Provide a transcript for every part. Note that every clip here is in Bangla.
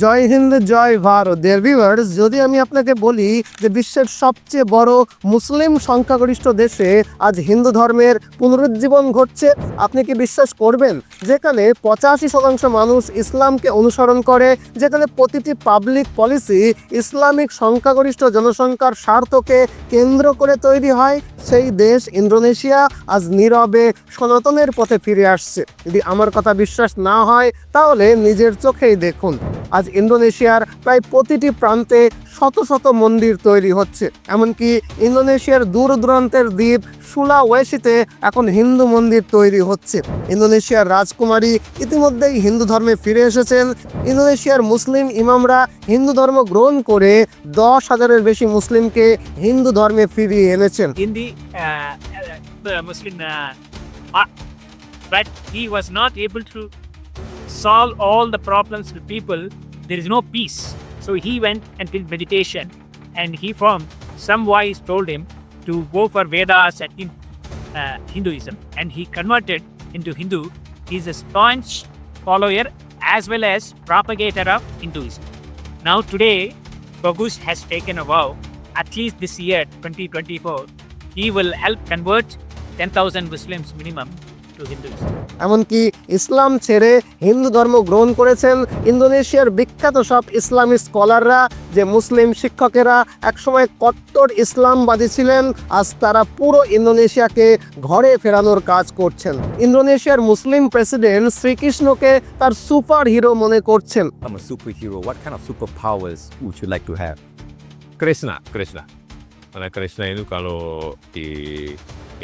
জয় হিন্দ, জয় ভারত। ডিয়ার ভিউয়ার্স, যদি আমি আপনাকে বলি যে বিশ্বের সবচেয়ে বড় মুসলিম সংখ্যাগরিষ্ঠ দেশে আজ হিন্দু ধর্মের পুনরুজ্জীবন ঘটছে, আপনি কি বিশ্বাস করবেন? যেখানে 85% মানুষ ইসলামকে অনুসরণ করে, যেখানে প্রতিটি পাবলিক পলিসি ইসলামিক সংখ্যাগরিষ্ঠ জনসংখ্যার স্বার্থকে কেন্দ্র করে তৈরি হয়, সেই দেশ ইন্দোনেশিয়া আজ নীরবে সনাতনের পথে ফিরে আসছে। যদি আমার কথা বিশ্বাস না হয় তাহলে নিজের চোখেই দেখুন। আজ ইন্দোনেশিয়ার প্রায় প্রতিটি প্রান্তে শত শত মন্দির তৈরি হচ্ছে। এমনকি ইন্দোনেশিয়ার দূর দূরান্তের দ্বীপ সুলাওয়েসিতে এখন হিন্দু মন্দির তৈরি হচ্ছে। ইন্দোনেশিয়ার রাজকুমারী ইতিমধ্যেই হিন্দু ধর্মে ফিরে এসেছেন। ইন্দোনেশিয়ার মুসলিম ইমামরা হিন্দু ধর্ম গ্রহণ করে 10,000-এর বেশি মুসলিমকে হিন্দু ধর্মে ফিরিয়ে এনেছেন। in the Muslim, but he was not able to solve all the problems with people. There is no peace. So he went and did meditation, and he from some wise told him to go for Vedas and in Hinduism, and he converted into Hindu. He's a staunch follower as well as propagator of Hinduism. Now today, Bagus has taken a vow. At least this year, 2024, he will help convert 10,000 Muslims minimum to Hinduism. এমনকি ইসলাম ছেড়ে হিন্দু ধর্ম গ্রহণ করেছেন ইন্দোনেশিয়ার বিখ্যাত সব ইসলামী স্কলাররা। যে মুসলিম শিক্ষকেরা একসময় কট্টর ইসলামবাদী ছিলেন, আজ তারা পুরো ইন্দোনেশিয়াকে ঘরে ফেরানোর কাজ করছেন। ইন্দোনেশিয়ার মুসলিম প্রেসিডেন্ট শ্রীকৃষ্ণকে তার সুপার হিরো মনে করছেন। I'm a superhero. What kind of superpowers would you like to have? Krishna. Karena Krishna itu kalau di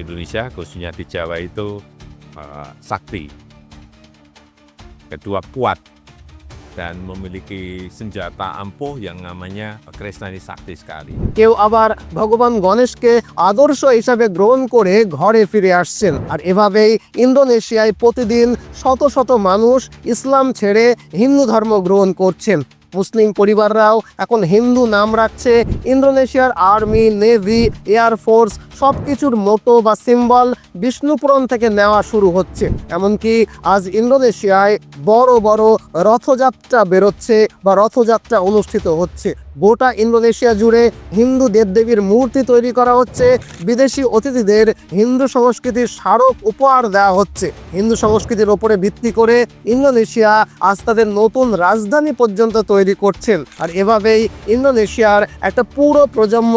Indonesia, khususnya di Jawa itu sakti. Kedua kuat dan memiliki senjata ampuh yang namanya Krishna ini sakti sekali. কেউ আবার ভগবান গণেশকে আদর্শ হিসাবে গ্রহণ করে ঘরে ফিরে আসছেন। আর এভাবেই ইন্দোনেশিয়ায় প্রতিদিন শত শত মানুষ ইসলাম ছেড়ে হিন্দু ধর্ম গ্রহণ করছেন। মুসলিম পরিবাররাও এখন হিন্দু নাম রাখছে। ইন্দোনেশিয়ার আর্মি, নেভি, এয়ারফোর্স সব কিছুর মোটো বা সিম্বল বিষ্ণুপুরাণ থেকে নেওয়া শুরু হচ্ছে। এমনকি আজ ইন্দোনেশিয়ায় বড় বড় রথযাত্রা বেরোচ্ছে বা রথযাত্রা অনুষ্ঠিত হচ্ছে। গোটা ইন্দোনেশিয়া জুড়ে হিন্দু দেবদেবীর মূর্তি তৈরি করা হচ্ছে। বিদেশি অতিথিদের হিন্দু সংস্কৃতির স্মারক উপহার দেওয়া হচ্ছে। হিন্দু সংস্কৃতির ওপরে ভিত্তি করে ইন্দোনেশিয়া আজ তাদের নতুন রাজধানী পর্যন্ত তৈরি করছেন। আর এভাবেই ইন্দোনেশিয়ার একটা পুরো প্রজন্ম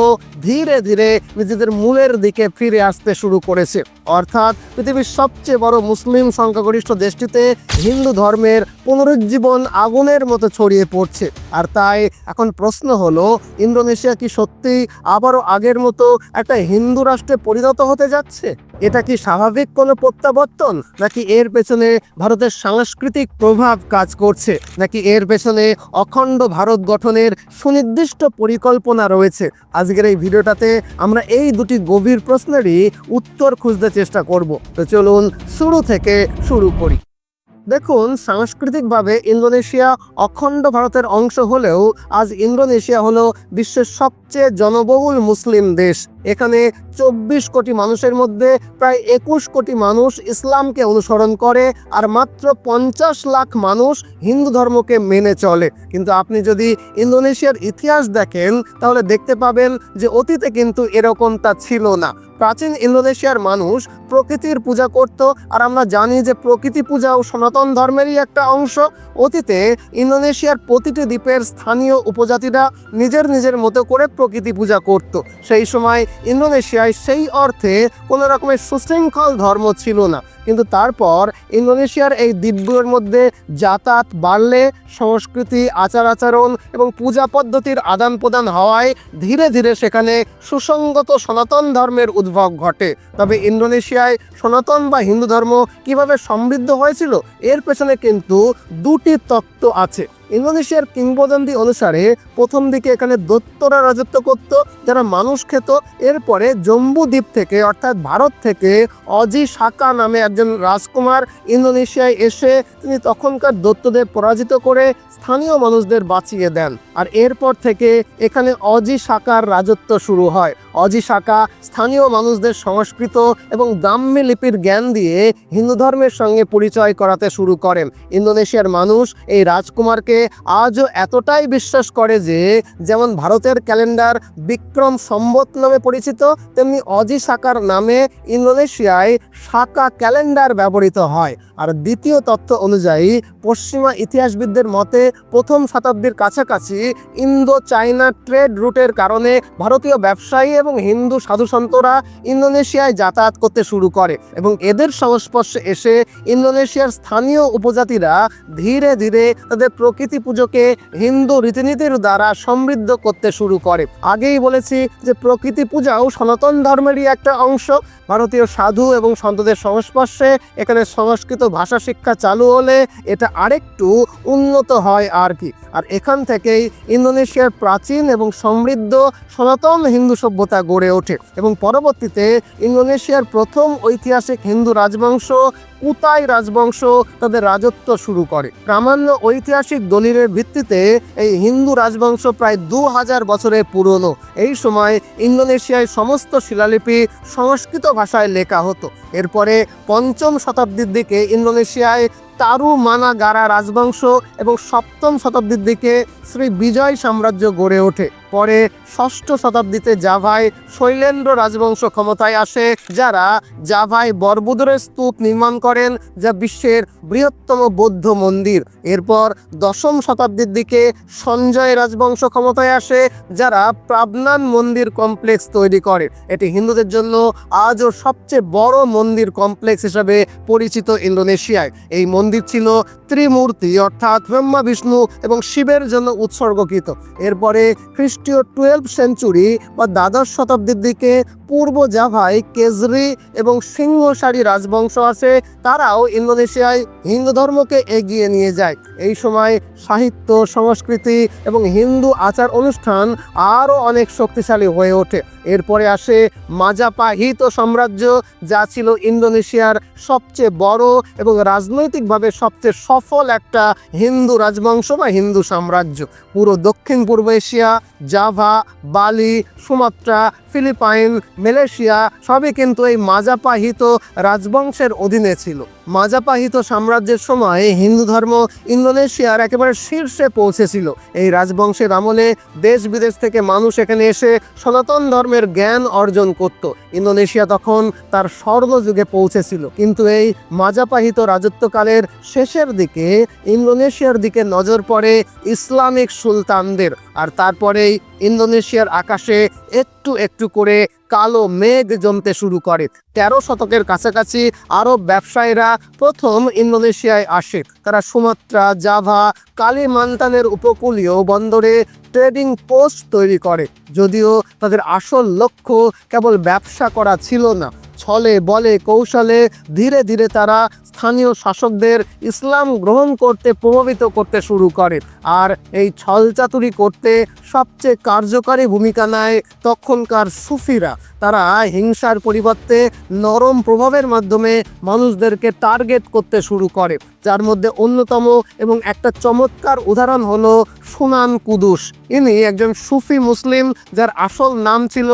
ধীরে ধীরে নিজেদের মূলের দিকে ফিরে আসতে শুরু করেছে। অর্থাৎ পৃথিবীর সবচেয়ে বড় মুসলিম সংখ্যাগরিষ্ঠ দেশটিতে হিন্দু ধর্মের পুনরুজ্জীবন আগুনের মতো ছড়িয়ে পড়ছে। আর তাই এখন প্রশ্ন হলো, ইন্দোনেশিয়া কি সত্যি আবারও আগের মতো একটা হিন্দু রাষ্ট্রে পরিণত হতে যাচ্ছে? এটা কি স্বাভাবিক কোনো প্রত্যাবর্তন, নাকি এর পেছনে ভারতের সাংস্কৃতিক প্রভাব কাজ করছে, নাকি এর পেছনে অখণ্ড ভারত গঠনের সুনির্দিষ্ট পরিকল্পনা রয়েছে? আজকের এই ভিডিওটাতে আমরা এই দুটি গভীর প্রশ্নেরই উত্তর খুঁজতে চেষ্টা করব। তো চলুন শুরু থেকে শুরু করি। দেখুন, সাংস্কৃতিকভাবে ইন্দোনেশিয়া অখণ্ড ভারতের অংশ হলেও আজ ইন্দোনেশিয়া হলো বিশ্বের সবচেয়ে জনবহুল মুসলিম দেশ। এখানে 24 কোটি মানুষের মধ্যে প্রায় 21 কোটি মানুষ ইসলামকে অনুসরণ করে, আর মাত্র 50 লাখ মানুষ হিন্দু ধর্মকে মেনে চলে। কিন্তু আপনি যদি ইন্দোনেশিয়ার ইতিহাস দেখেন তাহলে দেখতে পাবেন যে অতীতে কিন্তু এরকমটা ছিল না। প্রাচীন ইন্দোনেশিয়ার মানুষ প্রকৃতির পূজা করত, আর আমরা জানি যে প্রকৃতি পূজাও সনাতন ধর্মেরই একটা অংশ। অতীতে ইন্দোনেশিয়ার প্রতিটি দ্বীপের স্থানীয় উপজাতিরা নিজের নিজের মতো করে প্রকৃতি পূজা করত। সেই সময় ইন্দোনেশিয়ায় সেই অর্থে কোনো রকমের সুশৃঙ্খল ধর্ম ছিল না। কিন্তু তারপর ইন্দোনেশিয়ার এই দ্বীপগুলোর মধ্যে যাতায়াত বাড়লে সংস্কৃতি, আচার আচরণ এবং পূজা পদ্ধতির আদান প্রদান হওয়ায় ধীরে ধীরে সেখানে সুসংগত সনাতন ধর্মের উদ্ভব ঘটে। তবে ইন্দোনেশিয়ায় সনাতন বা হিন্দু ধর্ম কিভাবে সমৃদ্ধ হয়েছিল, এর পেছনে কিন্তু দুটি তত্ত্ব আছে। ইন্দোনেশিয়ার কিংবদন্তি অনুসারে প্রথম দিকে এখানে দৈত্যরা রাজত্ব করত, যারা মানুষ খেত। এরপরে জম্বু দ্বীপ থেকে অর্থাৎ ভারত থেকে অজি সাকা নামে একজন রাজকুমার ইন্দোনেশিয়ায় এসে তিনি তখনকার দৈত্যদের পরাজিত করে স্থানীয় মানুষদের বাঁচিয়ে দেন। আর এরপর থেকে এখানে অজি সাকার রাজত্ব শুরু হয়। অজি সাকা স্থানীয় মানুষদের সংস্কৃত এবং ব্রাহ্মী লিপির জ্ঞান দিয়ে হিন্দু ধর্মের সঙ্গে পরিচয় করাতে শুরু করেন। ইন্দোনেশিয়ার মানুষ এই রাজকুমারকে ক্যালেন্ডারকে আজও এতটাই বিশ্বাস করে যে যেমন ভারতের ক্যালেন্ডার বিক্রম সম্বত নামে পরিচিত, তেমনি অজি সাকার নামে ইন্দোনেশিয়ায় সাকা ক্যালেন্ডার ব্যবহৃত হয়। আর দ্বিতীয় তথ্য অনুযায়ী পশ্চিমা ইতিহাসবিদদের মতে প্রথম শতাব্দীর কাছাকাছি ইন্দো চায়না ট্রেড রুটের কারণে ভারতীয় ব্যবসায়ী এবং হিন্দু সাধুসন্তরা ইন্দোনেশিয়ায় যাতায়াত করতে শুরু করে এবং এদের সংস্পর্শে এসে ইন্দোনেশিয়ার স্থানীয় উপজাতিরা ধীরে ধীরে তাদের প্রকৃতি পুজোকে হিন্দু রীতিনীতির দ্বারা সমৃদ্ধ করতে শুরু করে। আগেই বলেছি যে প্রকৃতি পূজাও সনাতন ধর্মেরই একটা অংশ। ভারতীয় সাধু এবং সন্তদের সংস্পর্শে এখানে সংস্কৃত ভাষা শিক্ষা চালু হলে এটা আরেকটু উন্নত হয় আর কি। আর এখান থেকেই ইন্দোনেশিয়ার প্রাচীন এবং সমৃদ্ধ সনাতন হিন্দু সভ্যতা গড়ে ওঠে এবং পরবর্তীতে ইন্দোনেশিয়ার প্রথম ঐতিহাসিক হিন্দু রাজবংশ কুতাই রাজবংশ তাদের রাজত্ব শুরু করে। প্রামাণ্য ঐতিহাসিক দলিলের ভিত্তিতে এই হিন্দু রাজবংশ প্রায় 2000 বছরের পুরনো। এই সময় ইন্দোনেশিয়ায় সমস্ত শিলালিপি সংস্কৃত ভাষায় লেখা হতো। এরপরে পঞ্চম শতাব্দীর দিকে ইন্দোনেশিয়ায় তারুমানাগারা রাজবংশ এবং সপ্তম শতাব্দীর দিকে শ্রী বিজয় সাম্রাজ্য গড়ে ওঠে। পরে ষষ্ঠ শতাব্দীতে জাভায় শৈলেন্দ্র রাজবংশ ক্ষমতায় আসে, যারা জাভায় বরবুদরের স্তূপ নির্মাণ করেন, যা বিশ্বের বৃহত্তম বৌদ্ধ মন্দির। এরপর দশম শতাব্দীর দিকে সঞ্জয় রাজবংশ ক্ষমতায় আসে, যারা প্রাবনান মন্দির কমপ্লেক্স তৈরি করে। এটি হিন্দুদের জন্য আজও সবচেয়ে বড় মন্দির কমপ্লেক্স হিসেবে পরিচিত ইন্দোনেশিয়ায়। এই মন্দির ছিল ত্রিমূর্তি অর্থাৎ ব্রহ্মা, বিষ্ণু এবং শিবের জন্য উৎসর্গকৃত। এরপরে খ্রিস্টীয় 12th সেঞ্চুরি বা দ্বাদশ শতাব্দীর দিকে পূর্ব জাভায় কেজরি এবং সিংহসারি রাজবংশ আছে, তারাও ইন্দোনেশিয়ায় হিন্দু ধর্মকে এগিয়ে নিয়ে যায়। এই সময় সাহিত্য, সংস্কৃতি এবং হিন্দু আচার অনুষ্ঠান আরও অনেক শক্তিশালী হয়ে ওঠে। এরপরে আসে মাজাপাহিত সাম্রাজ্য, যা ছিল ইন্দোনেশিয়ার সবচেয়ে বড় এবং রাজনৈতিকভাবে সবচেয়ে সফল একটা হিন্দু রাজবংশ বা হিন্দু সাম্রাজ্য। পুরো দক্ষিণ পূর্ব এশিয়া, জাভা, বালি, সুমাত্রা, ফিলিপাইন, মালয়েশিয়া সবই কিন্তু এই মাজাপাহিত রাজবংশের অধীনে ছিল। মাজাপাহিত সাম্রাজ্যের সময় হিন্দু ধর্ম ইন্দোনেশিয়ার একেবারে শীর্ষে পৌঁছেছিল। এই রাজবংশের আমলে দেশ বিদেশ থেকে মানুষ এখানে এসে সনাতন ধর্মের জ্ঞান অর্জন করত। ইন্দোনেশিয়া তখন তার স্বর্ণযুগে পৌঁছেছিল। কিন্তু এই মাজাপাহিত রাজত্বকালের শেষের দিকে ইন্দোনেশিয়ার দিকে নজর পড়ে ইসলামিক সুলতানদের, আর তারপরেই ইন্দোনেশিয়ার আকাশে একটু একটু করে কালো মেঘ জমতে শুরু করে। 13 শতকের কাছাকাছি আরব ব্যবসায়ীরা প্রথম ইন্দোনেশিয়ায় আসে। তারা সুমাত্রা, জাভা, কালিমান্তানের উপকূলীয় বন্দরে ট্রেডিং পোস্ট তৈরি করে। যদিও তাদের আসল লক্ষ্য কেবল ব্যবসা করা ছিল না, ছলে বলে কৌশলে ধীরে ধীরে তারা স্থানীয় শাসকদের ইসলাম গ্রহণ করতে প্রভাবিত করতে শুরু করে। আর এই ছলচাতুরি করতে সবচেয়ে কার্যকারী ভূমিকা নেয় তখনকার সুফিরা। তারা হিংসার পরিবর্তে নরম প্রভাবের মাধ্যমে মানুষদেরকে টার্গেট করতে শুরু করে, যার মধ্যে অন্যতম এবং একটা চমৎকার উদাহরণ হলো সুনান কুদুস। ইনি একজন সুফি মুসলিম, যার আসল নাম ছিল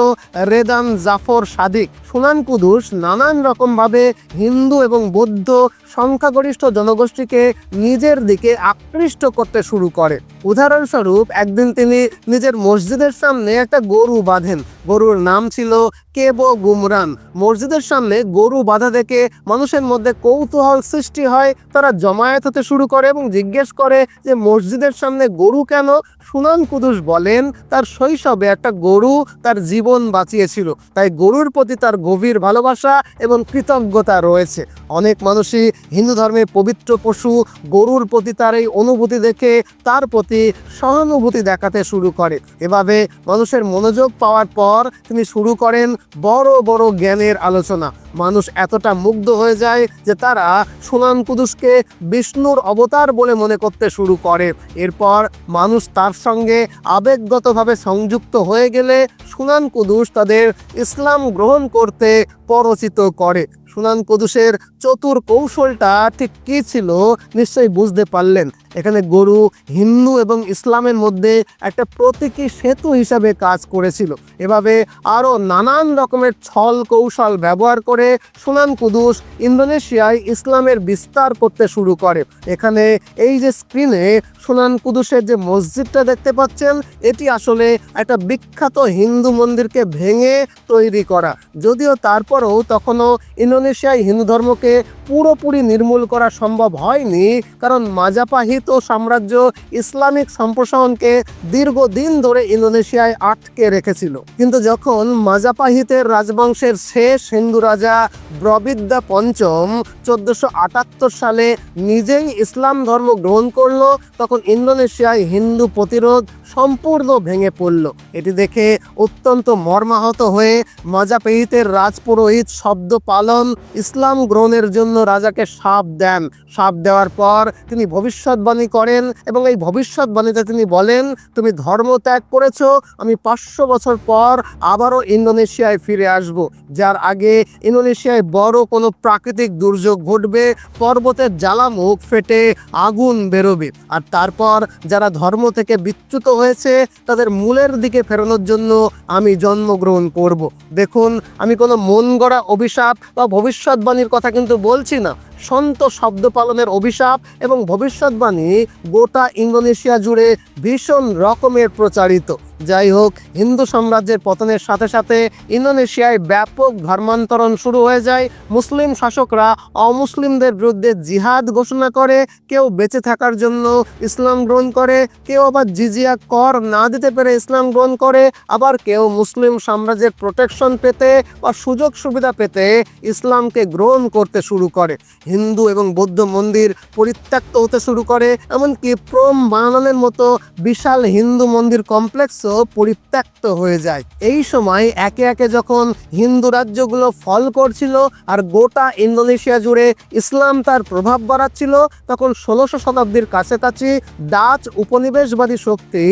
রেদান জাফর সাদিক। সুনান কুদুস নানান রকমভাবে হিন্দু এবং বৌদ্ধ সংখ্যাগরিষ্ঠ জনগোষ্ঠীকে নিজের দিকে আকৃষ্ট করতে শুরু করে। উদাহরণস্বরূপ একদিন তিনি নিজের মসজিদের সামনে একটা গরু বাঁধেন। গরুর নাম ছিল কেবো গুমরান। মসজিদের সামনে গরু বাঁধা দেখে মানুষের মধ্যে কৌতূহল সৃষ্টি হয়। তারা জমায়েত হতে শুরু করে এবং জিজ্ঞেস করে যে মসজিদের সামনে গরু কেন? সুনান কুদুস বলেন তার শৈশবে একটা গরু তার জীবন বাঁচিয়েছিল, তাই গরুর প্রতি তার গভীর ভালোবাসা এবং কৃতজ্ঞতা রয়েছে। অনেক মানুষই হিন্দু ধর্মের পবিত্র পশু গরুর প্রতি তার এই অনুভূতি দেখে তার প্রতি সহানুভূতি দেখাতে শুরু করে। এভাবে মানুষের মনোযোগ পাওয়ার পর তিনি শুরু করেন বড় বড় জ্ঞানের আলোচনা। মানুষ এতটা মুগ্ধ হয়ে যায় যে তারা সুনান কুদুসকে বিষ্ণুর অবতার বলে মনে করতে শুরু করে। এরপর মানুষ তার সঙ্গে আবেগগতভাবে সংযুক্ত হয়ে গেলে সুনান কুদুস তাদের ইসলাম গ্রহণ করতে প্ররোচিত করে। সুনান কুদুসের চতুর কৌশলটা ঠিক কী ছিল নিশ্চয়ই বুঝতে পারলেন। এখানে গরু হিন্দু এবং ইসলামের মধ্যে একটা প্রতীকী সেতু হিসাবে কাজ করেছিল। এভাবে আরও নানান রকমের ছল কৌশল ব্যবহার করে সুনান কুদুস ইন্দোনেশিয়ায় ইসলামের বিস্তার করতে শুরু করে। এখানে এই যে স্ক্রিনে সুনান কুদুসের যে মসজিদটা দেখতে পাচ্ছেন, এটি আসলে একটা বিখ্যাত হিন্দু মন্দিরকে ভেঙে তৈরি করা। যদিও তারপরেও তখনও ইন্দোনেশিয়ায় হিন্দু ধর্মকে পুরোপুরি নির্মূল করা সম্ভব হয়নি, কারণ মাজাপাহিত সাম্রাজ্য ইসলামিক সম্প্রসারণকে দীর্ঘদিন ধরে ইন্দোনেশিয়ায় আটকে রেখেছিল। কিন্তু যখন মাজাপাহিতের রাজবংশের শেষ হিন্দু রাজা ব্রবিদ্যা পঞ্চম 1478 সালে নিজেই ইসলাম ধর্ম গ্রহণ করলো, তখন ইন্দোনেশিয়ায় হিন্দু প্রতিরোধ সম্পূর্ণ ভেঙে পড়ল। এটি দেখে অত্যন্ত মর্মাহত হয়ে মাজাপাহিতের রাজপুরোহিত শব্দ পালন ইসলাম গ্রহণের জন্য রাজাকে শাপ দেন। শাপ দেওয়ার পর তিনি ভবিষ্যৎবাণী করেন এবং এই ভবিষ্যৎবাণীতে তিনি বলেন, তুমি ধর্ম ত্যাগ করেছো, আমি 500 বছর পর আবারও ইন্দোনেশিয়ায় ফিরে আসব। যার আগে ইন্দোনেশিয়ায় বড় কোনো প্রাকৃতিক দুর্যোগ ঘটবে, পর্বতের জ্বালামুখ ফেটে আগুন বেরোবে, আর তারপর যারা ধর্ম থেকে বিচ্যুত হয়েছে তাদের মূলের দিকে ফেরানোর জন্য আমি জন্মগ্রহণ করব। দেখুন, আমি কোনো মন গড়া অভিশাপ বা ভবিষ্যৎবাণীর কথা কিন্তু বলছি না। সন্ত শব্দ পালনের অভিশাপ এবং ভবিষ্যৎবাণী গোটা ইন্দোনেশিয়া জুড়ে ভীষণ রকমের প্রচারিত। যাই হোক, হিন্দু সাম্রাজ্যের পতনের সাথে সাথে ইন্দোনেশিয়ায় ব্যাপক ধর্মান্তরণ শুরু হয়ে যায়। মুসলিম শাসকরা অমুসলিমদের বিরুদ্ধে জিহাদ ঘোষণা করে, কেউ বেঁচে থাকার জন্য ইসলাম গ্রহণ করে, কেউ আবার জিজিয়া কর না দিতে পেরে ইসলাম গ্রহণ করে, আবার কেউ মুসলিম সাম্রাজ্যের প্রোটেকশন পেতে বা সুযোগ সুবিধা পেতে ইসলামকে গ্রহণ করতে শুরু করে। হিন্দু এবং বৌদ্ধ মন্দির পরিত্যক্ত হতে শুরু করে, এমনকি প্রোম বানানের মতো বিশাল হিন্দু মন্দির কমপ্লেক্সও পরিত্যক্ত হয়ে যায়। এই সময় একে একে যখন হিন্দু রাজ্যগুলো ফল করছিল আর গোটা ইন্দোনেশিয়া জুড়ে ইসলাম তার প্রভাব বাড়াচ্ছিল, তখন 16শো শতাব্দীর কাছাকাছি ডাচ উপনিবেশবাদী শক্তি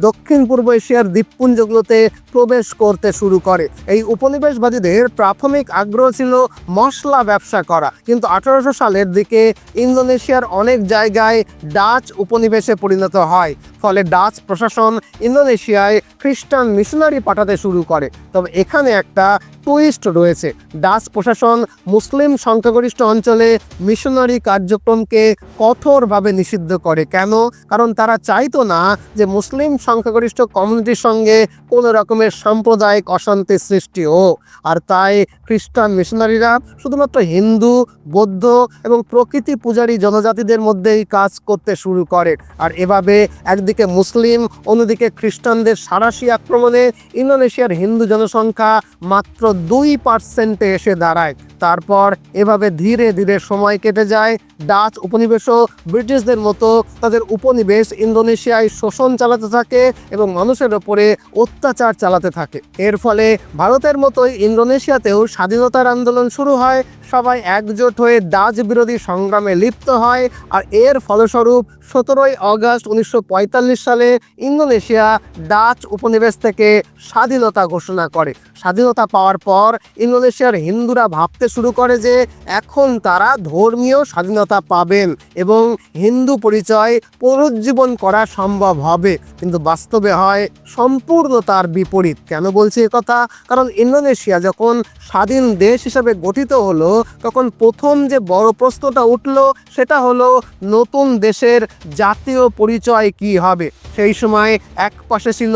দক্ষিণ পূর্ব এশিয়ার দ্বীপপুঞ্জগুলোতে প্রবেশ করতে শুরু করে। এই উপনিবেশবাদীদের প্রাথমিক আগ্রহ ছিল মশলা ব্যবসা করা, কিন্তু 1800 সালের দিকে ইন্দোনেশিয়ার অনেক জায়গায় ডাচ উপনিবেশে পরিণত হয়। ফলে ডাচ প্রশাসন ইন্দোনেশিয়ায় খ্রিস্টান মিশনারি পাঠাতে শুরু করে। তবে এখানে একটা টুইস্ট রয়েছে। ডাচ প্রশাসন মুসলিম সংখ্যাগরিষ্ঠ অঞ্চলে মিশনারি কার্যক্রমকে কঠোরভাবে নিষিদ্ধ করে। কেন? কারণ তারা চাইতো না যে মুসলিম সংখ্যাগরিষ্ঠ কমিউনিটির সঙ্গে কোনো রকমের সাম্প্রদায়িক অশান্তি সৃষ্টি হোক। আর তাই খ্রিস্টান মিশনারিরা শুধুমাত্র হিন্দু, বৌদ্ধ এবং প্রকৃতি পূজারী জনজাতিদের মধ্যেই কাজ করতে শুরু করে। আর এভাবে একদিকে মুসলিম, অন্যদিকে খ্রিস্টানদের সাঁড়াশি আক্রমণে ইন্দোনেশিয়ার হিন্দু জনসংখ্যা মাত্র 2% এসে দাঁড়ায়। তারপর এভাবে ধীরে ধীরে সময় কেটে যায়। ডাচ উপনিবেশও ব্রিটিশদের মতো তাদের উপনিবেশ ইন্দোনেশিয়ায় শোষণ চালাতে থাকে এবং মানুষের ওপরে অত্যাচার চালাতে থাকে। এর ফলে ভারতের মতোই ইন্দোনেশিয়াতেও স্বাধীনতার আন্দোলন শুরু হয়। সবাই একজোট হয়ে ডাচ বিরোধী সংগ্রামে লিপ্ত হয়। আর এর ফলস্বরূপ 17ই আগস্ট 1945 সালে ইন্দোনেশিয়া ডাচ উপনিবেশ থেকে স্বাধীনতা ঘোষণা করে। স্বাধীনতা পাওয়ার পর ইন্দোনেশিয়ার হিন্দুরা ভাবতে শুরু করে যে এখন তারা ধর্মীয় স্বাধীনতা পাবেন এবং হিন্দু পরিচয় পুনরুজ্জীবন করা সম্ভব হবে। কিন্তু বাস্তবে হয় সম্পূর্ণ তার বিপরীত। কেন বলছি কথা? কারণ ইন্দোনেশিয়া যখন স্বাধীন দেশ হিসেবে গঠিত হলো, তখন প্রথম যে বড় প্রশ্নটা উঠল সেটা হলো নতুন দেশের জাতীয় পরিচয় কি হবে। সেই সময় এক পাশে ছিল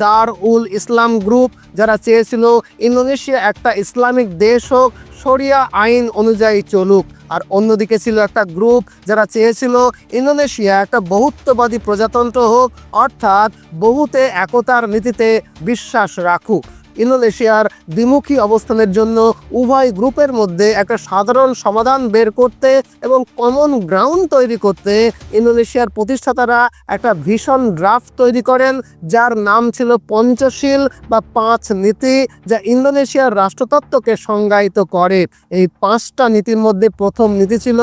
দার উল ইসলাম গ্রুপ, যারা চেয়েছিল ইন্দোনেশিয়া একটা ইসলামিক দেশ হোক, শরিয়া আইন অনুযায়ী চলুক। আর অন্যদিকে ছিল একটা গ্রুপ যারা চেয়েছিল ইন্দোনেশিয়া একটা বহুত্ববাদী প্রজাতন্ত্র হোক, অর্থাৎ বহুতে একতার নীতিতে বিশ্বাস রাখুক। ইন্দোনেশিয়ার দ্বিমুখী অবস্থানের জন্য উভয় গ্রুপের মধ্যে একটা সাধারণ সমাধান বের করতে এবং কমন গ্রাউন্ড তৈরি করতে ইন্দোনেশিয়ার প্রতিষ্ঠাতারা একটা ভীষণ ড্রাফট তৈরি করেন, যার নাম ছিল পঞ্চশীল বা 5 নীতি, যা ইন্দোনেশিয়ার রাষ্ট্রতত্ত্বকে সংজ্ঞায়িত করে। এই 5টা নীতির মধ্যে প্রথম নীতি ছিল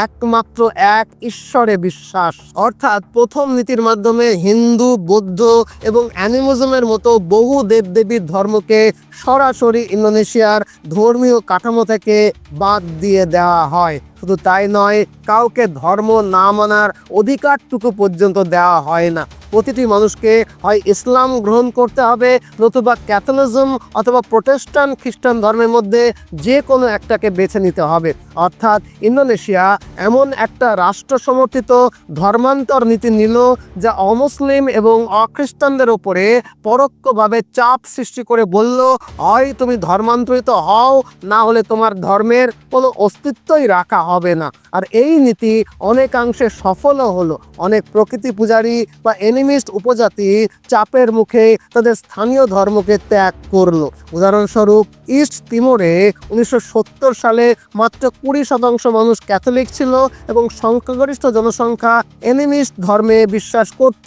একমাত্র এক ঈশ্বরে বিশ্বাস। অর্থাৎ প্রথম নীতির মাধ্যমে হিন্দু, বৌদ্ধ এবং অ্যানিমিজমের মতো বহু দেবদেবীর ধর্ম ধর্মকে সরাসরি ইন্দোনেশিয়ার ধর্মীয় কাঠামো থেকে বাদ দিয়ে দেওয়া হয়। শুধু তাই নয়, কাউকে ধর্ম না মানার অধিকারটুকু পর্যন্ত দেওয়া হয় না। প্রতিটি মানুষকে হয় ইসলাম গ্রহণ করতে হবে, নতুবা ক্যাথলিজম অথবা প্রোটেস্ট্যান্ট খ্রিস্টান ধর্মের মধ্যে যে কোনো একটাকে বেছে নিতে হবে। অর্থাৎ ইন্দোনেশিয়া এমন একটা রাষ্ট্র সমর্থিত ধর্মান্তর নীতি নিল, যা অমুসলিম এবং অখ্রিস্টানদের উপরে পরোক্ষভাবে চাপ সৃষ্টি করে বলল, হয় তুমি ধর্মান্তরিত হও, না হলে তোমার ধর্মের কোনো অস্তিত্বই রাখা হবে না। আর এই নীতি অনেকাংশে সফলও হলো। অনেক প্রকৃতি পূজারী বা এনিমিস্ট উপজাতি চাপের মুখে তাদের স্থানীয় ধর্মকে ত্যাগ করলো। উদাহরণস্বরূপ, ইস্ট তিমোরে 1970 সালে মাত্র 20% মানুষ ক্যাথলিক ছিল এবং সংখ্যাগরিষ্ঠ জনসংখ্যা এনিমিস্ট ধর্মে বিশ্বাস করত,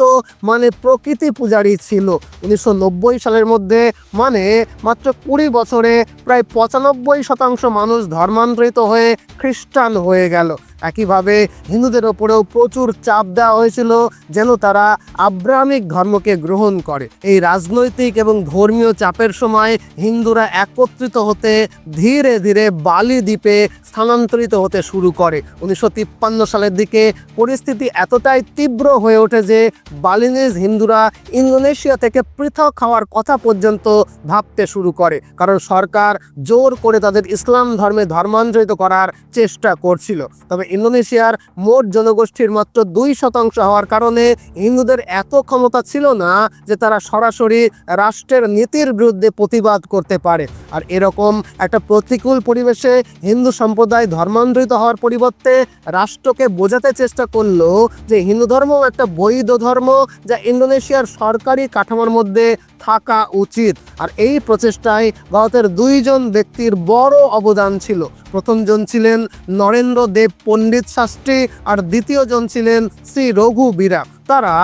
মানে প্রকৃতি পূজারী ছিল। 1990 সালের মধ্যে, মানে মাত্র 20 বছরে, প্রায় 95% মানুষ ধর্মান্তরিত হয়ে খ্রিস্টান হয়ে গেল। একইভাবে হিন্দুদের ওপরেও প্রচুর চাপ দেওয়া হয়েছিল যেন তারা আব্রাহামিক ধর্মকে গ্রহণ করে। এই রাজনৈতিক এবং ধর্মীয় চাপের সময় হিন্দুরা একত্রিত হতে ধীরে ধীরে বালি দ্বীপে স্থানান্তরিত হতে শুরু করে। 1953 সালের দিকে পরিস্থিতি এতটাই তীব্র হয়ে ওঠে যে বালিনিজ হিন্দুরা ইন্দোনেশিয়া থেকে পৃথক হওয়ার কথা পর্যন্ত ভাবতে শুরু করে, কারণ সরকার জোর করে তাদের ইসলাম ধর্মে ধর্মান্তরিত করার চেষ্টা করছিল। তবে ইন্দোনেশিয়ার মোট জনগোষ্ঠীর মাত্র 2% হওয়ার কারণে হিন্দুদের এত ক্ষমতা ছিল না যে তারা সরাসরি রাষ্ট্রের নীতির বিরুদ্ধে প্রতিবাদ করতে পারে। আর এরকম একটা প্রতিকূল পরিবেশে হিন্দু সম্প্রদায় ধর্মান্তরিত হওয়ার পরিবর্তে রাষ্ট্রকে বোঝাতে চেষ্টা করলো যে হিন্দু ধর্ম একটা বৈধ ধর্ম, যা ইন্দোনেশিয়ার সরকারি কাঠামোর মধ্যে থাকা উচিত। আর এই প্রচেষ্টায় ভারতের 2 ব্যক্তির বড় অবদান ছিল। প্রথমজন ছিলেন নরেন্দ্র দেব পণ্ডিত শাস্ত্রী, আর দ্বিতীয়জন ছিলেন শ্রী রঘু বীরা। তারা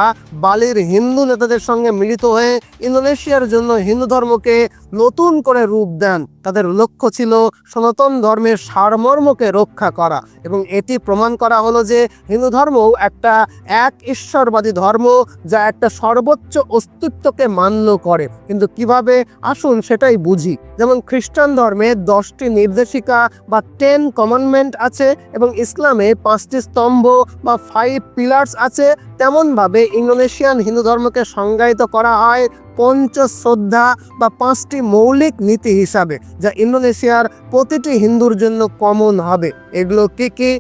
বালির হিন্দু নেতাদের সঙ্গে মিলিত হয়ে ইন্দোনেশিয়ার জন্য হিন্দু ধর্মকে নতুন করে রূপ দেন। তাদের লক্ষ্য ছিল সনাতন ধর্মের সারমর্মকে রক্ষা করা, এবং এটি প্রমাণ করা হলো যে হিন্দু ধর্মও একটা এক ঈশ্বরবাদী ধর্ম, যা একটা সর্বোচ্চ অস্তিত্বকে মান্য করে। কিন্তু কিভাবে, আসুন সেটাই বুঝি। যেমন খ্রিস্টান ধর্মে 10টি নির্দেশিকা বা 10 কমান্ডমেন্ট আছে, এবং ইসলামে 5টি স্তম্ভ বা 5 পিলার্স আছে, তেমনভাবে ইন্দোনেশিয়ান হিন্দু ধর্মকে সংজ্ঞায়িত করা হয় পঞ্চশ্রদ্ধা বা 5টি মৌলিক নীতি হিসাবে, যা ইন্দোনেশিয়ার প্রতিটি হিন্দুর জন্য কমন হবে। এগুলো কি কি?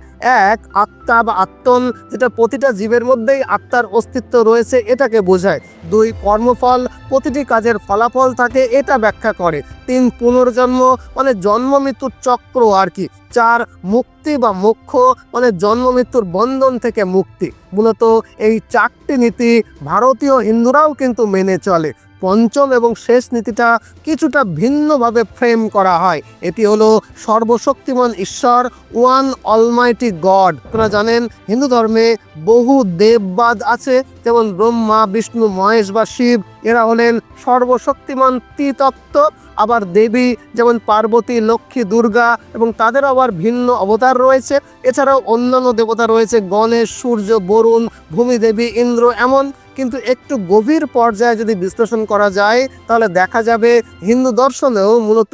1. আত্মা বা আত্মন, যেটা প্রতিটা জীবের মধ্যেই আত্মার অস্তিত্ব রয়েছে, এটাকে বোঝায়। 2. কর্মফল, প্রতিটি কাজের ফলাফল থাকে, এটা ব্যাখ্যা করে। 3. পুনর্জন্ম, মানে জন্ম মৃত্যুর চক্র আর কি। 4. মুক্তি বা মোক্ষ, মানে জন্ম মৃত্যুর বন্ধন থেকে মুক্তি। মূলত এই 4টি নীতি ভারতীয় হিন্দুরাও কিন্তু মেনে চলে। পঞ্চম এবং শেষ নীতিটা কিছুটা ভিন্নভাবে ফ্রেম করা হয়। এটি হলো সর্বশক্তিমান ঈশ্বর, ওয়ান অলমাইটি গড। আপনারা জানেন হিন্দু ধর্মে বহু দেববাদ আছে, যেমন ব্রহ্মা, বিষ্ণু, মহেশ বা শিব, এরা হলেন সর্বশক্তিমান ত্রিতত্ত্ব। আবার দেবী যেমন পার্বতী, লক্ষ্মী, দুর্গা, এবং তাদের আবার ভিন্ন অবতার রয়েছে। এছাড়াও অন্যান্য দেবতা রয়েছে, গণেশ, সূর্য, বরুণ, ভূমিদেবী, ইন্দ্র, এমন। কিন্তু একটু গভীর পর্যায়ে যদি বিশ্লেষণ করা যায়, তাহলে দেখা যাবে হিন্দু দর্শনেও মূলত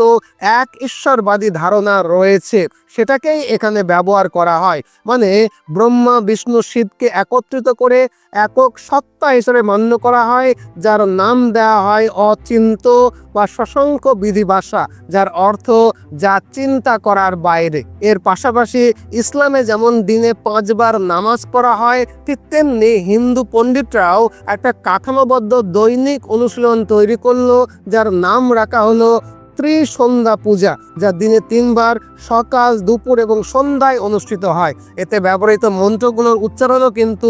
এক ঈশ্বরবাদী ধারণা রয়েছে, সেটাকেই এখানে ব্যবহার করা হয়। মানে ব্রহ্মা, বিষ্ণু, শিবকে একত্রিত করে একক সত্তা হিসেবে মান্য করা হয়, যার নাম দেওয়া হয় অচিন্ত বা সশঙ্খ বিধিভাষা, যার অর্থ যা চিন্তা করার বাইরে। এর পাশাপাশি ইসলামে যেমন দিনে 5 বার নামাজ পড়া হয়, ঠিক তেমনি হিন্দু পণ্ডিতরাও একটা কাঠামোবদ্ধ দৈনিক অনুশীলন তৈরি করলো, যার নাম রাখা হলো ত্রিসন্ধ্যা পূজা, যা দিনে 3 বার সকাল, দুপুর এবং সন্ধ্যায় অনুষ্ঠিত হয়। এতে ব্যবহৃত মন্ত্রগুলোর উচ্চারণও কিন্তু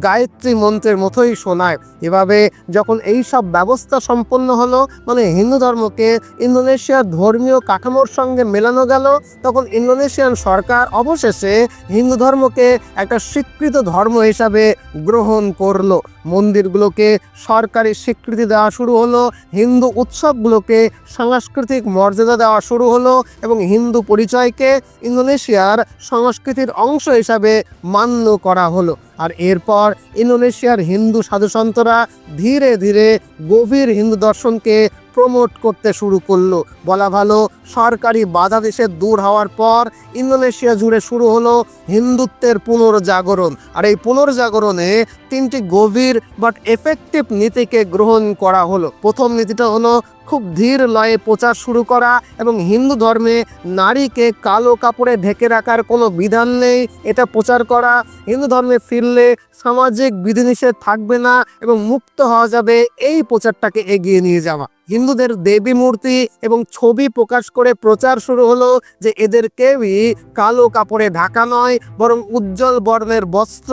গায়ত্রী মন্ত্রের মতোই শোনায়। এভাবে যখন এই সব ব্যবস্থা সম্পন্ন হলো, মানে হিন্দু ধর্মকে ইন্দোনেশিয়ার ধর্মীয় কাঠামোর সঙ্গে মেলানো গেল, তখন ইন্দোনেশিয়ান সরকার অবশেষে হিন্দু ধর্মকে একটা স্বীকৃত ধর্ম হিসাবে গ্রহণ করলো। মন্দিরগুলোকে সরকারি স্বীকৃতি দেওয়া শুরু হলো, হিন্দু উৎসবগুলোকে সাংস্কৃতিক মর্যাদা দেওয়া শুরু হলো, এবং হিন্দু পরিচয়কে ইন্দোনেশিয়ার সংস্কৃতির অংশ হিসাবে মান্য করা হলো। আর এরপর ইন্দোনেশিয়ার হিন্দু সাধুসন্তরা ধীরে ধীরে গভীর হিন্দু দর্শনকে প্রমোট করতে শুরু করলো। বলা ভালো, সরকারি বাধা নিষেধ দূর হওয়ার পর ইন্দোনেশিয়া জুড়ে শুরু হলো হিন্দুত্বের পুনর্জাগরণ। আর এই পুনর্জাগরণে 3টি গভীর বাট এফেক্টিভ নীতিকে গ্রহণ করা হলো। প্রথম নীতিটা হলো খুব ধীর লয়ে প্রচার শুরু করা এবং হিন্দু ধর্মে নারীকে কালো কাপড়ে ঢেকে রাখার কোনো বিধান নেই, এটা প্রচার করা। হিন্দু ধর্মে ফিরলে সামাজিক বিধিনিষেধ থাকবে না এবং মুক্ত হওয়া যাবে, এই প্রচারটাকে এগিয়ে নিয়ে যাওয়া। হিন্দুদের দেবী মূর্তি এবং ছবি প্রকাশ করে প্রচার শুরু হলো যে এদের কেউই কালো কাপড়ে ঢাকা নয়, বরং উজ্জ্বল বর্ণের বস্ত্র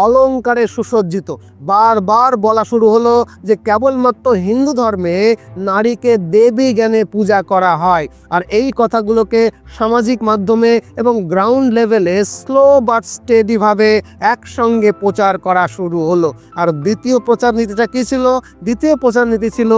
অলংকারে সুসজ্জিত। বারবার বলা শুরু হলো যে কেবলমাত্র হিন্দু ধর্মে নারীকে দেবী জ্ঞানে পূজা করা হয়। আর এই কথাগুলোকে সামাজিক মাধ্যমে এবং গ্রাউন্ড লেভেলে স্লো বাট স্টেডিভাবে একসঙ্গে প্রচার করা শুরু হলো। আর দ্বিতীয় প্রচার নীতিটা কী ছিল? দ্বিতীয় প্রচার নীতি ছিল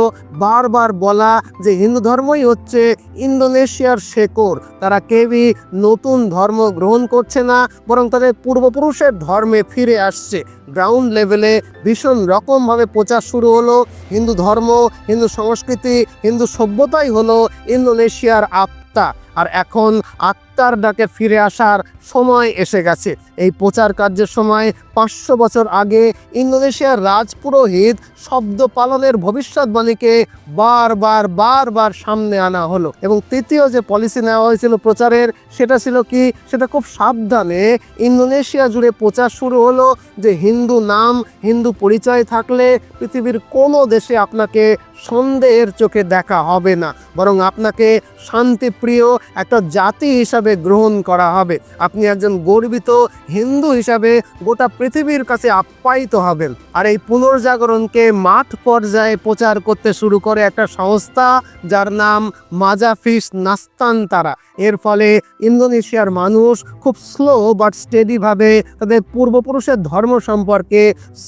বারবার বলা যে হিন্দু ধর্মই হচ্ছে ইন্দোনেশিয়ার শেকড়। তারা কেউই নতুন ধর্ম গ্রহণ করছে না, বরং তাদের পূর্বপুরুষের ধর্মে ফিরে আসছে। গ্রাউন্ড লেভেলে ভীষণ রকমভাবে প্রচার শুরু হলো হিন্দু ধর্ম, হিন্দু সংস্কৃতি, হিন্দু সভ্যতাই হলো ইন্দোনেশিয়ার আত্মা। আর এখন আত্মার ডাকে ফিরে আসার সময় এসে গেছে। এই প্রচার কার্যের সময় 500 বছর আগে ইন্দোনেশিয়ার রাজপুরোহিত শব্দ পালনের ভবিষ্যৎবাণীকে বারবার সামনে আনা হলো। এবং তৃতীয় যে পলিসি নেওয়া হয়েছিল প্রচারের, সেটা ছিল কি? সেটা খুব সাবধানে ইন্দোনেশিয়া জুড়ে প্রচার শুরু হলো যে হিন্দু নাম, হিন্দু পরিচয় থাকলে পৃথিবীর কোনো দেশে আপনাকে সন্দেহের চোখে দেখা হবে না, বরং আপনাকে শান্তিপ্রিয় একটা জাতি হিসাবে গ্রহণ করা হবে। আপনি একজন গর্বিত হিন্দু হিসাবে গোটা পৃথিবীর কাছে আপ্যায়িত হবেন। আর এই পুনর্জাগরণকে মাঠ পর্যায়ে প্রচার করতে শুরু করে একটা সংস্থা যার নাম মাজাফিস নাস্তান্তারা। এর ফলে ইন্দোনেশিয়ার মানুষ খুব স্লো বাট স্টেডিভাবে তাদের পূর্বপুরুষের ধর্ম সম্পর্কে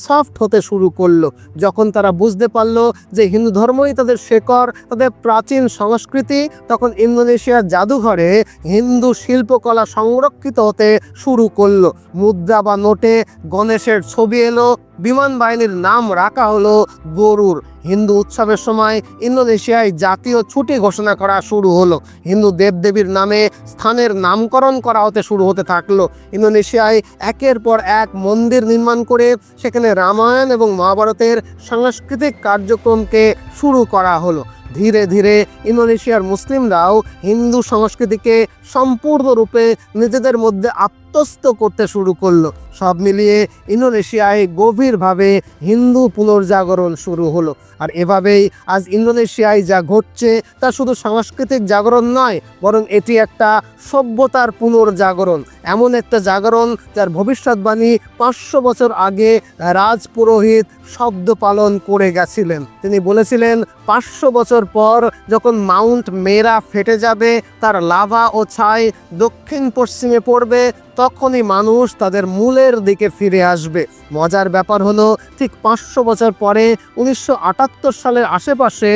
সফট হতে শুরু করলো। যখন তারা বুঝতে পারলো যে হিন্দু ধর্মই তাদের শেকড়, তাদের প্রাচীন সংস্কৃতি, তখন ইন্দোনেশিয়ার জাদুঘরে হিন্দু শিল্পকলা সংরক্ষিত হতে শুরু করলো। মুদ্রা বা নোটে গণেশের ছবি এলো, বিমান বাহিনীর নাম রাখা হলো গরুর। হিন্দু উৎসবের সময় ইন্দোনেশিয়ায় জাতীয় ছুটি ঘোষণা করা শুরু হলো। হিন্দু দেবদেবীর নামে স্থানের নামকরণ করা শুরু হতে থাকলো। ইন্দোনেশিয়ায় একের পর এক মন্দির নির্মাণ করে সেখানে রামায়ণ এবং মহাভারতের সাংস্কৃতিক কার্যক্রমকে শুরু করা হলো। ধীরে ধীরে ইন্দোনেশিয়ার মুসলিমরাও হিন্দু সংস্কৃতিকে সম্পূর্ণরূপে নিজেদের মধ্যে আত্মস্থ করতে শুরু করলো। সব মিলিয়ে ইন্দোনেশিয়ায় গভীরভাবে হিন্দু পুনর্জাগরণ শুরু হলো। আর এভাবেই আজ ইন্দোনেশিয়ায় যা ঘটছে তা শুধু সাংস্কৃতিক জাগরণ নয়, বরং এটি একটা সভ্যতার পুনর্জাগরণ। এমন একটা জাগরণ যার ভবিষ্যৎবাণী 500 বছর আগে রাজপুরোহিত শব্দ পালন করে গেছিলেন। তিনি বলেছিলেন 500 বছর পর যখন মাউন্ট মেরা ফেটে যাবে, তার লাভা ও ছাই দক্ষিণ পশ্চিমে পড়বে, তখনই মানুষ তাদের মূলের দিকে ফিরে আসবে। মজার ব্যাপার হলো ঠিক 500 বছর পরে 1978 সালের আশেপাশে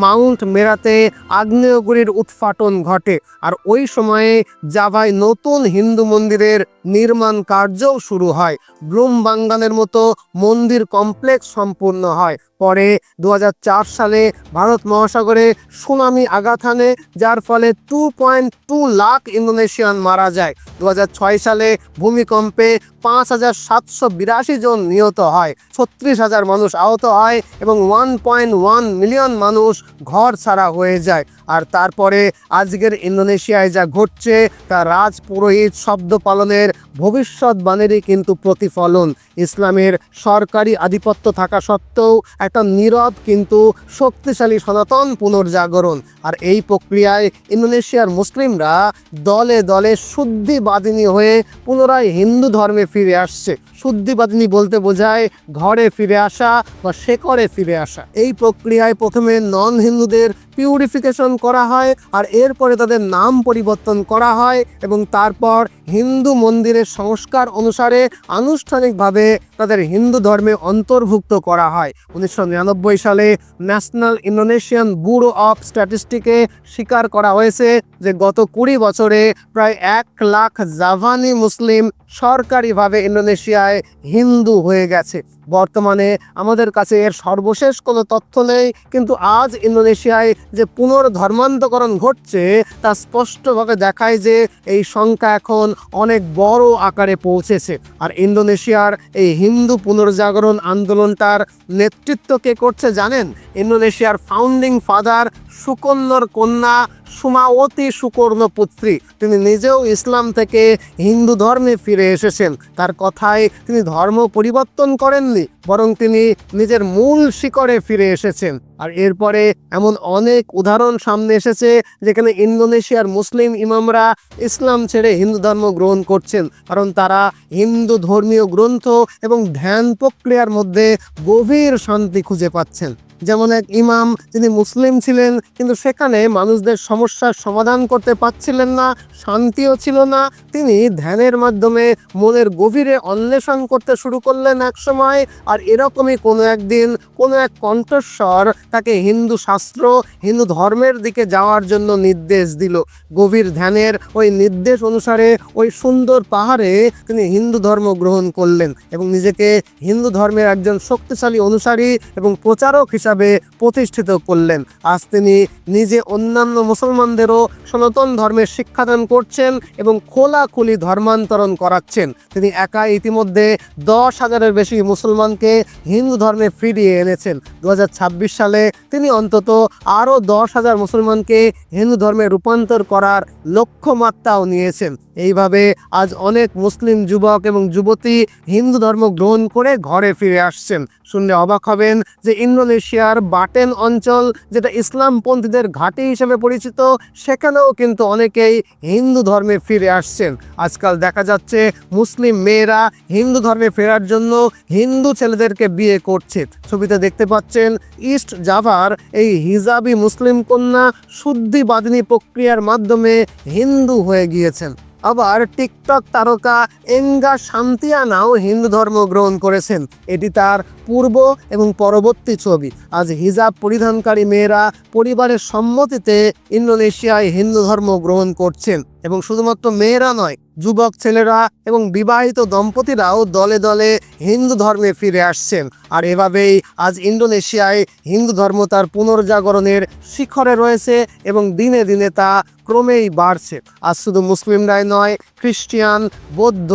মাউন্ট মেরাতে আগ্নেয়গিরির উৎফাটন ঘটে। আর ওই সময়ে জাভায় নতুন হিন্দু মন্দিরের নির্মাণ কার্যও শুরু হয়। ব্লুমবাঙ্গানের মতো মন্দির কমপ্লেক্স সম্পূর্ণ হয়। পরে 2004 সালে ভারত মহাসাগরে সুনামি আঘাত হানে, যার ফলে 2.2 লাখ ইন্দোনেশিয়ান মারা যায়। 2006 সালে ভূমিকম্পে 5,782 জন নিহত হয়, 36,000 মানুষ আহত হয় এবং 1.1 মিলিয়ন মানুষ ঘর ছাড়া হয়ে যায়। আর তারপরে আজকের ইন্দোনেশিয়ায় যা ঘটছে তা রাজপুরোহিত শব্দ পালনের ভবিষ্যৎবাণীরই কিন্তু প্রতিফলন। ইসলামের সরকারি আধিপত্য থাকা সত্ত্বেও একটা নীরব কিন্তু শক্তিশালী সনাতন পুনর্জাগরণ। আর এই প্রক্রিয়ায় ইন্দোনেশিয়ার মুসলিমরা দলে দলে শুদ্ধিবাদিনী হয়ে পুনরায় হিন্দু ধর্মে ফিরে আসছে। শুদ্ধিবাদিনী বলতে বোঝায় ঘরে ফিরে আসা বা শেকড়ে ফিরে আসা। এই প্রক্রিয়ায় প্রথমে নন হিন্দুদের পিউরিফিকেশন করা হয়, আর এরপরে তাদের নাম পরিবর্তন করা হয় এবং তারপর হিন্দু মন্দিরের সংস্কার অনুসারে আনুষ্ঠানিকভাবে তাদের হিন্দু ধর্মে অন্তর্ভুক্ত করা হয়। 1999 সালে ন্যাশনাল ইন্দোনেশিয়ান ব্যুরো অফ স্ট্যাটিস্টিকে স্বীকার করা হয়েছে যে গত 20 বছরে প্রায় 1 লাখ জাভানি মুসলিম সরকারিভাবে ইন্দোনেশিয়ায় হিন্দু হয়ে গেছে। বর্তমানে আমাদের কাছে এর সর্বশেষ কোনো তথ্য নেই, কিন্তু আজ ইন্দোনেশিয়ায় যে পুনর্ধর্মান্তকরণ ঘটছে তা স্পষ্টভাবে দেখায় যে এই সংখ্যা এখন অনেক বড় আকারে পৌঁছেছে। আর ইন্দোনেশিয়ার এই হিন্দু পুনর্জাগরণ আন্দোলনটার নেতৃত্ব কে করছে জানেন? ইন্দোনেশিয়ার ফাউন্ডিং ফাদার সুকন্নর কন্যা সুমাওতী সুকর্ণপুত্রী। তিনি নিজেও ইসলাম থেকে হিন্দু ধর্মে ফিরে এসেছেন। তার কথায় তিনি ধর্ম পরিবর্তন করেননি, বরং তিনি নিজের মূল শিকড়ে ফিরে এসেছেন। আর এরপরে এমন অনেক উদাহরণ সামনে এসেছে যেখানে ইন্দোনেশিয়ার মুসলিম ইমামরা ইসলাম ছেড়ে হিন্দু ধর্ম গ্রহণ করছেন, কারণ তারা হিন্দু ধর্মীয় গ্রন্থ এবং ধ্যান প্রক্রিয়ার মধ্যে গভীর শান্তি খুঁজে পাচ্ছেন। যেমন এক ইমাম, যিনি মুসলিম ছিলেন কিন্তু সেখানে মানুষদের সমস্যার সমাধান করতে পারছিলেন না, শান্তিও ছিল না, তিনি ধ্যানের মাধ্যমে মনের গভীরে অন্বেষণ করতে শুরু করলেন এক সময়। আর এরকমই কোনো একদিন কোনো এক কণ্ঠস্বর তাকে হিন্দু শাস্ত্র, হিন্দু ধর্মের দিকে যাওয়ার জন্য নির্দেশ দিল। গভীর ধ্যানের ওই নির্দেশ অনুসারে ওই সুন্দর পাহাড়ে তিনি হিন্দু ধর্ম গ্রহণ করলেন এবং নিজেকে হিন্দু ধর্মের একজন শক্তিশালী অনুসারী এবং প্রচারক হিসাবে প্রতিষ্ঠিত করলেন। আজ তিনি নিজে অন্যান্য মুসলমানদেরও সনাতন ধর্মের শিক্ষাদান করছেন এবং খোলাখুলি ধর্মান্তরণ করাচ্ছেন। তিনি একা ইতিমধ্যে 10,000-এর বেশি মুসলমানকে হিন্দু ধর্মে ফিরিয়ে এনেছেন। 2026 সালে তিনি অন্তত আরও 10,000 মুসলমানকে হিন্দু ধর্মে রূপান্তর করার লক্ষ্যমাত্রাও নিয়েছেন। এইভাবে আজ অনেক মুসলিম যুবক এবং যুবতী হিন্দু ধর্ম গ্রহণ করে ঘরে ফিরে আসছেন। শুনলে অবাক হবেন যে ইন্দোনেশিয়ার বাটেন অঞ্চল, যেটা ইসলামপন্থীদের ঘাঁটি হিসেবে পরিচিত, সেখানেও কিন্তু অনেকেই হিন্দু ধর্মে ফিরে আসছেন। আজকাল দেখা যাচ্ছে মুসলিম মেয়েরা হিন্দু ধর্মে ফেরার জন্য হিন্দু ছেলেদেরকে বিয়ে করছে। ছবিতে দেখতে পাচ্ছেন ইস্ট জাভার এই হিজাবি মুসলিম কন্যা শুদ্ধিবাদিনী প্রক্রিয়ার মাধ্যমে হিন্দু হয়ে গিয়েছেন। আবার টিকটক তারকা এঙ্গা শান্তিয়ানাও হিন্দু ধর্ম গ্রহণ করেছেন। এটি তার পূর্ব এবং পরবর্তী ছবি। আজ হিজাব পরিধানকারী মেয়েরা পরিবারের সম্মতিতে ইন্দোনেশিয়ায় হিন্দু ধর্ম গ্রহণ করছেন। এবং শুধুমাত্র মেয়েরা নয়, যুবক ছেলেরা এবং বিবাহিত দম্পতিরাও দলে দলে হিন্দু ধর্মে ফিরে আসছেন। আর এভাবেই আজ ইন্দোনেশিয়ায় হিন্দু ধর্ম তার পুনর্জাগরণের শিখরে রয়েছে এবং দিনে দিনে তা ক্রমেই বাড়ছে। আজ শুধু মুসলিমরাই নয়, খ্রিস্টান, বৌদ্ধ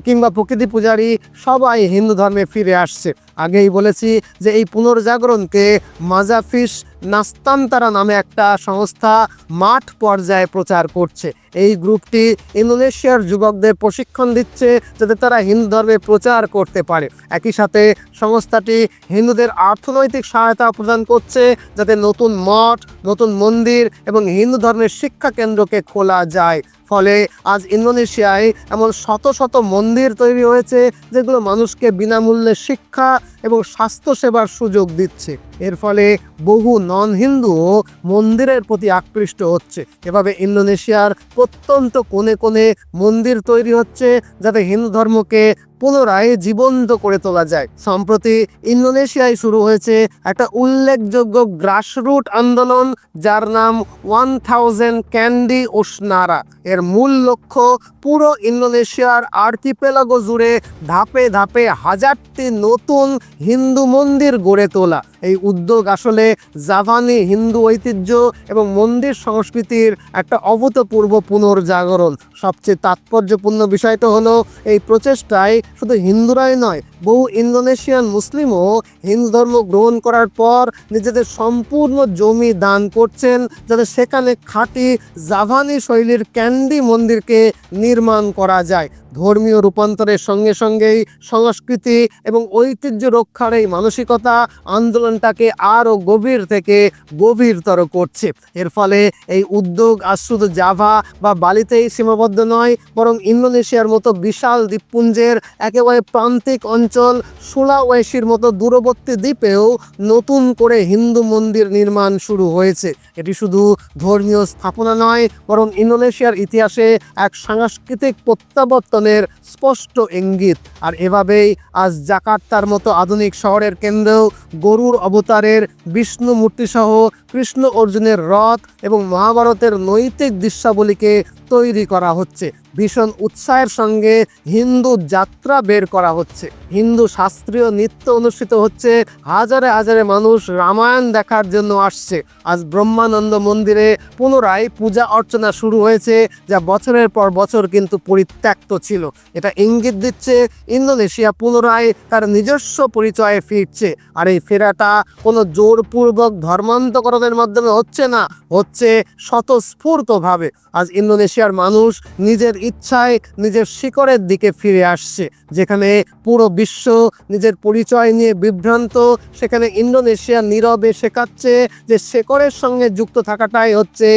কিংবা প্রকৃতি পূজারী সবাই হিন্দু ধর্মে ফিরে আসছে। আগেই বলেছি যে এই পুনর্জাগরণকে মাজাফিস নাস্তান্তারা নামে একটা সংস্থা মাঠ পর্যায়ে প্রচার করছে। এই গ্রুপটি ইন্দোনেশিয়ার যুবকদের প্রশিক্ষণ দিচ্ছে যাতে তারা হিন্দু ধর্মে প্রচার করতে পারে। একই সাথে সংস্থাটি হিন্দুদের অর্থনৈতিক সহায়তা প্রদান করছে যাতে নতুন মঠ, নতুন মন্দির এবং হিন্দু ধর্মের শিক্ষা কেন্দ্রকে খোলা যায়। ফলে আজ ইন্দোনেশিয়ায় এমন শত শত মন্দির তৈরি হয়েছে যেগুলো মানুষকে বিনামূল্যে শিক্ষা এবং স্বাস্থ্যসেবার সুযোগ দিচ্ছে। এর ফলে বহু নন হিন্দুও মন্দিরের প্রতি আকৃষ্ট হচ্ছে। এভাবে ইন্দোনেশিয়ার প্রত্যন্ত কোণে কোণে মন্দির তৈরি হচ্ছে যাতে হিন্দু ধর্মকে পুনরায় জীবন্ত করে তোলা যায়। সম্প্রতি ইন্দোনেশিয়ায় শুরু হয়েছে একটা উল্লেখযোগ্য গ্রাসরুট আন্দোলন যার নাম 1000 ক্যান্ডি উসনারা। এর মূল লক্ষ্য পুরো ইন্দোনেশিয়ার আর্কিপেলাগো জুড়ে ধাপে ধাপে 1000টি নতুন হিন্দু মন্দির গড়ে তোলা। এই উদ্যোগ আসলে জাভানি হিন্দু ঐতিহ্য এবং মন্দির সংস্কৃতির একটা অভূতপূর্ব পুনর্জাগরণ। সবচেয়ে তাৎপর্যপূর্ণ বিষয়টা হলো এই প্রচেষ্টায় শুধু হিন্দুরাই নয়, বহু ইন্দোনেশিয়ান মুসলিমও হিন্দু ধর্ম গ্রহণ করার পর নিজেদের সম্পূর্ণ জমি দান করছেন যাতে সেখানে খাঁটি জাভানি শৈলীর ক্যান্ডি মন্দিরকে নির্মাণ করা যায়। ধর্মীয় রূপান্তরের সঙ্গে সঙ্গেই সংস্কৃতি এবং ঐতিহ্য রক্ষার এই মানসিকতা আন্দোলনটাকে আরও গভীর থেকে গভীরতর করছে। এর ফলে এই উদ্যোগ আজ শুধু জাভা বা বালিতেই সীমাবদ্ধ নয়, বরং ইন্দোনেশিয়ার মতো বিশাল দ্বীপপুঞ্জের একেবারে প্রান্তিক অঞ্চল সুলাওয়েসির মতো দূরবর্তী দ্বীপেও নতুন করে হিন্দু মন্দির নির্মাণ শুরু হয়েছে। এটি শুধু ধর্মীয় স্থাপনা নয়, বরং ইন্দোনেশিয়ার ইতিহাসে এক সাংস্কৃতিক প্রত্যাবর্তনের স্পষ্ট ইঙ্গিত। আর এভাবেই আজ জাকার্তার মতো আধুনিক শহরের কেন্দ্রেও গরুর অবতারের বিষ্ণু মূর্তিসহ কৃষ্ণ অর্জুনের রথ এবং মহাভারতের নৈতিক দৃশ্যাবলীকে তৈরি করা হচ্ছে, ভীষণ উৎসাহের সঙ্গে হিন্দু যাত্রা বের করা হচ্ছে, হিন্দু শাস্ত্রীয় নৃত্য অনুষ্ঠিত হচ্ছে, হাজারে হাজারে মানুষ রামায়ণ দেখার জন্য আসছে। আজ ব্রহ্মানন্দ মন্দিরে পুনরায় পূজা অর্চনা শুরু হয়েছে, যা বছরের পর বছর কিন্তু পরিত্যক্ত ছিল। এটা ইঙ্গিত দিচ্ছে ইন্দোনেশিয়া পুনরায় তার নিজস্ব পরিচয়ে ফিরছে। আর এই ফেরাটা কোনো জোরপূর্বক ধর্মান্তকরণের মাধ্যমে হচ্ছে না, হচ্ছে স্বতঃস্ফূর্তভাবে। আজ ইন্দোনেশিয়ার মানুষ নিজের ইচ্ছায় নিজের শিকড়ের দিকে ফিরে আসছে। যেখানে পুরো বিশ্ব নিজের পরিচয় নিয়ে বিভ্রান্ত, সেখানে ইন্দোনেশিয়া নীরবে শেখাচ্ছে যে শেকড়ের সঙ্গে যুক্ত থাকাটাই হচ্ছে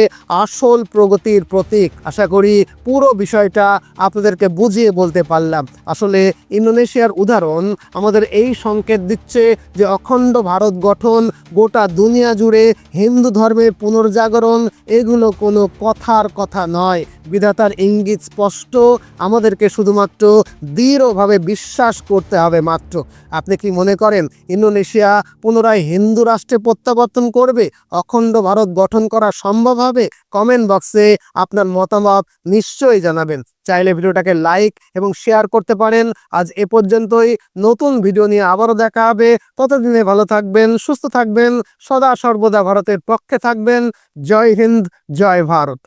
আসল প্রগতির প্রতীক। আশা করি পুরো বিষয়টা আপনাদেরকে বুঝিয়ে বলতে পারলাম। আসলে ইন্দোনেশিয়ার উদাহরণ আমাদের এই সংকেত দিচ্ছে যে অখণ্ড ভারত গঠন, গোটা দুনিয়া জুড়ে হিন্দু ধর্মের পুনর্জাগরণ, এগুলো কোনো কথার কথা নয়। বিধাতার ইঙ্গিত স্পষ্ট, আমাদেরকে শুধুমাত্র দৃঢ়ভাবে বিশ্বাস করতে হবে মাত্র। আপনি কি মনে করেন ইন্দোনেশিয়া পুনরায় হিন্দু রাষ্ট্রে প্রত্যাবর্তন করবে? অখণ্ড ভারত গঠন করা সম্ভব হবে? কমেন্ট বক্সে আপনার মতামত নিশ্চয়ই জানাবেন। চাইলে ভিডিওটাকে লাইক এবং শেয়ার করতে পারেন। আজ এ পর্যন্তই, নতুন ভিডিও নিয়ে আবারও দেখা হবে। ততদিনে ভালো থাকবেন, সুস্থ থাকবেন, সদা সর্বদা ভারতের পক্ষে থাকবেন। জয় হিন্দ, জয় ভারত।